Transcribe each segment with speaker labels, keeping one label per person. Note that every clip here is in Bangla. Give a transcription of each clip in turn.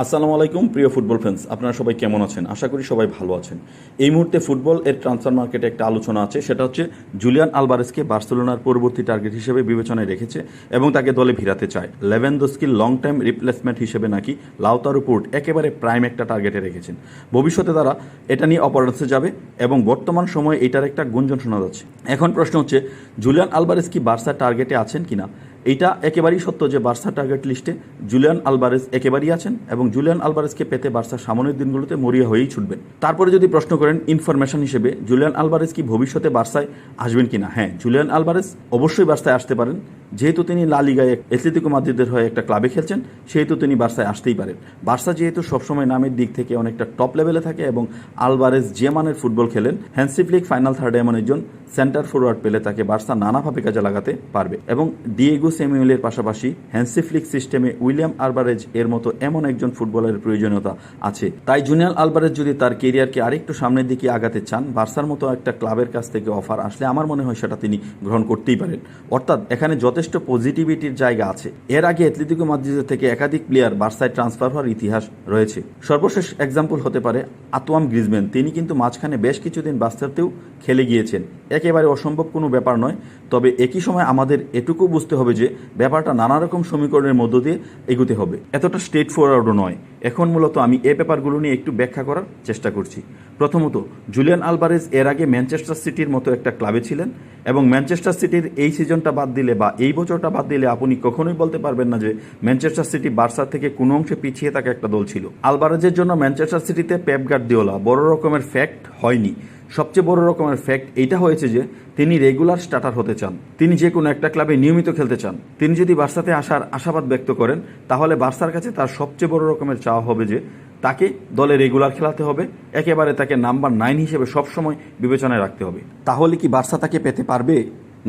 Speaker 1: আসসালামু আলাইকুম প্রিয় ফুটবল ফ্যান্স, আপনারা সবাই কেমন আছেন? আশা করি সবাই ভালো আছেন। এই মুহূর্তে ফুটবল এর ট্রান্সফার মার্কেটে একটা আলোচনা আছে, সেটা হচ্ছে জুলিয়ান আলভারেজকে বার্সেলোনার পরবর্তী টার্গেট হিসেবে বিবেচনায় রেখেছে এবং তাকে দলে ভিড়াতে চায়। লেভানডস্কির লং টাইম রিপ্লেসমেন্ট হিসেবে নাকি লাউতারো পোর্ট একেবারে প্রাইম একটা টার্গেটে রেখেছেন। ভবিষ্যতে তারা এটা নিয়ে অপারেশনে যাবে এবং বর্তমান সময়ে এটার একটা গুঞ্জন শোনা যাচ্ছে। এখন প্রশ্ন হচ্ছে, জুলিয়ান আলভারেজ কি বার্সার টার্গেটে আছেন কিনা? এইটা একেবারেই সত্য যে বার্সা টার্গেট লিস্টে জুলিয়ান আলভারেজ একেবারেই আছেন এবং জুলিয়ান আলভারেজকে পেতে বার্সা সামনের দিনগুলোতে মরিয়া হয়েই ছুটবেন। তারপরে যদি প্রশ্ন করেন ইনফরমেশন হিসেবে, জুলিয়ান আলভারেজ কি ভবিষ্যতে বার্সায় আসবেন কিনা? হ্যাঁ, জুলিয়ান আলভারেজ অবশ্যই বার্সায় আসতে পারেন। যেহেতু তিনি লা লিগায় অ্যাটলেটিকো মাদ্রিদের হয়ে একটা ক্লাবে খেলছেন, সেহেতু তিনি বার্সায় আসতেই পারেন। বার্সা যেহেতু সবসময় নামের দিক থেকে অনেকটা টপ লেভেলে থাকে এবং আলভারেজ যে মানের ফুটবল খেলেন, হ্যান্সি ফ্লিক ফাইনাল থার্ডে এমন একজন সেন্টার ফরওয়ার্ড পেলে তাকে বার্সা নানাভাবে কাজে লাগাতে পারবে এবং ডিয়েগো স্যামুয়েলের পাশাপাশি হ্যান্সি ফ্লিক সিস্টেমে উইলিয়াম আলভারেজ এর মতো এমন একজন ফুটবলের প্রয়োজনীয়তা আছে। তাই জুলিয়ান আলভারেজ যদি তার কেরিয়ারকে আরেকটু সামনের দিকে আগাতে চান, বার্সার মতো একটা ক্লাবের কাছ থেকে অফার আসলে আমার মনে হয় সেটা তিনি গ্রহণ করতেই পারেন। অর্থাৎ এখানে যথেষ্ট পজিটিভিটির জায়গা আছে। এর আগে অ্যাটলেটিকো মাদ্রিদ থেকে একাধিক প্লেয়ার বার্সায় ট্রান্সফার হওয়ার ইতিহাস রয়েছে। সর্বশেষ এক্সাম্পল হতে পারে আতোয়াম গ্রিজম্যান। তিনি কিন্তু মাঝখানে বেশ কিছুদিন বার্সাতেও খেলে গিয়েছেন। একেবারে অসম্ভব কোনো ব্যাপার নয়, তবে একই সময় আমাদের এটুকু বুঝতে হবে যে ব্যাপারটা নানা রকম সমীকরণের মধ্য দিয়ে এগোতে হবে, এতটা স্ট্রেট ফরওয়ার্ডও নয়। এখন মূলত আমি এই ব্যাপারগুলো নিয়ে একটু ব্যাখ্যা করার চেষ্টা করছি। প্রথমত, জুলিয়ান আলভারেজ এর আগে ম্যানচেস্টার সিটির মতো একটা ক্লাবে ছিলেন এবং ম্যানচেস্টার সিটির এই সিজনটা বাদ দিলে বা এই বছরটা বাদ দিলে আপনি কখনোই বলতে পারবেন না যে ম্যানচেস্টার সিটি বার্সার থেকে কোনো অংশে পিছিয়ে থাকা একটা দল ছিল। আলভারেজের জন্য ম্যানচেস্টার সিটিতে পেপ গার্দিওলা বড় রকমের ফ্যাক্ট হয়নি। সবচেয়ে বড় রকমের ফ্যাক্ট এইটা হয়েছে যে তিনি রেগুলার স্টার্টার হতে চান, তিনি যে কোনো একটা ক্লাবে নিয়মিত খেলতে চান। তিনি যদি বার্সাতে আসার আশাবাদ ব্যক্ত করেন, তাহলে বার্সার কাছে তার সবচেয়ে বড় রকমের চাওয়া হবে যে তাকে দলে রেগুলার খেলাতে হবে, একেবারে তাকে নাম্বার 9 হিসেবে সবসময় বিবেচনায় রাখতে হবে। তাহলে কি বার্সা তাকে পেতে পারবে,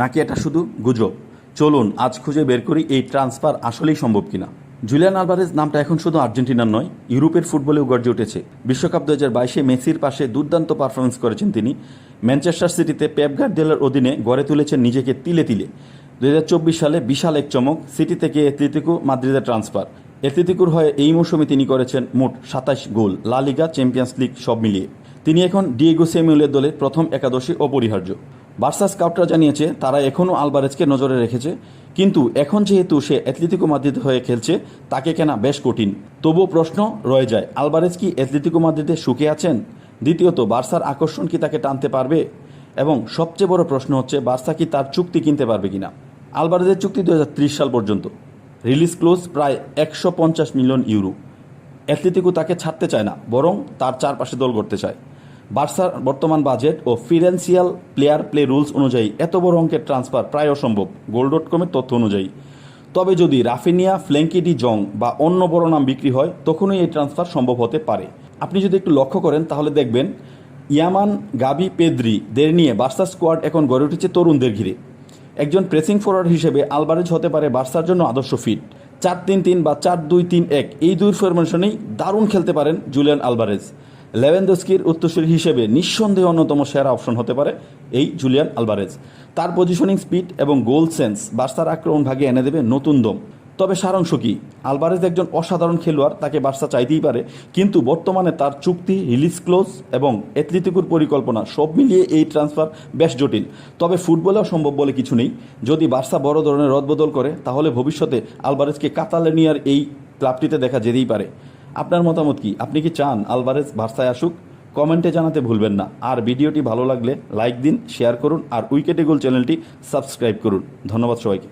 Speaker 1: নাকি এটা শুধু গুজব? চলুন আজ খুঁজে বের করি এই ট্রান্সফার আসলেই সম্ভব কিনা। জুলিয়ান আলভারেজ নামটা এখন শুধু আর্জেন্টিনার নয়, ইউরোপের ফুটবলেও গর্জে উঠেছে। বিশ্বকাপ 2022-এ মেসির পাশে দুর্দান্ত পারফরমেন্স করেছেন তিনি। ম্যানচেস্টার সিটিতে পেপ গার্দিওলার অধীনে গড়ে তুলেছেন নিজেকে তিলে তিলে। 2024 সালে বিশাল এক চমক, সিটি থেকে অ্যাটলেটিকো মাদ্রিদের ট্রান্সফার। অ্যাটলেটিকোর হয়ে এই মৌসুমে তিনি করেছেন মোট 27 গোল, লা লিগা, চ্যাম্পিয়ন্স লিগ সব মিলিয়ে। তিনি এখন ডিয়েগো স্যামুয়েলের দলে প্রথম একাদশে অপরিহার্য। বার্সা স্কাউটরা জানিয়েছে তারা এখনও আলভারেজকে নজরে রেখেছে, কিন্তু এখন যেহেতু সে অ্যাটলেটিকো মাদ্রিদ হয়ে খেলছে, তাকে কেনা বেশ কঠিন। তবুও প্রশ্ন রয়ে যায়, আলভারেজ কি অ্যাটলেটিকো মাদ্রিদে সুখে আছেন? দ্বিতীয়ত, বার্সার আকর্ষণ কি তাকে টানতে পারবে? এবং সবচেয়ে বড় প্রশ্ন হচ্ছে, বার্সা কি তার চুক্তি কিনতে পারবে কিনা? আলভারেজের চুক্তি 2030 সাল পর্যন্ত, রিলিজ ক্লোজ প্রায় 150 মিলিয়ন ইউরো। অ্যাটলেটিকো তাকে ছাড়তে চায় না, বরং তার চারপাশে দল গড়তে চায়। বার্সার বর্তমান বাজেট ও ফিনান্সিয়াল প্লেয়ার প্লে রুলস অনুযায়ী এত বড় অঙ্কের ট্রান্সফার প্রায় অসম্ভব, গোল.কমের তথ্য অনুযায়ী। তবে যদি রাফিনিয়া, ফ্ল্যাঙ্কি ডি জং বা অন্য বড় নাম বিক্রি হয়, তখনই এই ট্রান্সফার সম্ভব হতে পারে। আপনি যদি একটু লক্ষ্য করেন তাহলে দেখবেন ইয়ামান, গাবি, পেদ্রিদের নিয়ে বার্সা স্কোয়াড এখন গড়ে উঠেছে তরুণদের ঘিরে। একজন প্রেসিং ফরওয়ার্ড হিসেবে আলভারেজ হতে পারে বার্সার জন্য আদর্শ ফিট। 4-3-3 বা 4-2-3-1 এই দুই ফরমেশনেই দারুণ খেলতে পারেন জুলিয়ান আলভারেজ। লেভানডস্কির উত্তরসূরি হিসেবে নিঃসন্দেহে অন্যতম সেরা অপশন হতে পারে এই জুলিয়ান আলভারেজ। তার পজিশনিং, স্পিড এবং গোল সেন্স বার্সার আক্রমণ ভাগে এনে দেবে নতুন দম। তবে সারাংশ কি? আলভারেজ একজন অসাধারণ খেলোয়াড়, তাকে বার্সা চাইতেই পারে, কিন্তু বর্তমানে তার চুক্তি, রিলিজ ক্লোজ এবং অ্যাটলেটিকোর পরিকল্পনা সব মিলিয়ে এই ট্রান্সফার বেশ জটিল। তবে ফুটবলেও সম্ভব বলে কিছু নেই। যদি বার্সা বড় ধরনের রদবদল করে, তাহলে ভবিষ্যতে আলভারেজকে কাতালোনিয়ার এই ক্লাবটিতে দেখা যেতেই পারে। আপনার মতামত কি? আপনি কি চান আলভারেজ বার্সায় আসুক? কমেন্টে জানাতে ভুলবেন না। আর ভিডিওটি ভালো লাগলে লাইক দিন, শেয়ার করুন আর উইকেটে গোল চ্যানেলটি সাবস্ক্রাইব করুন। ধন্যবাদ সবাইকে।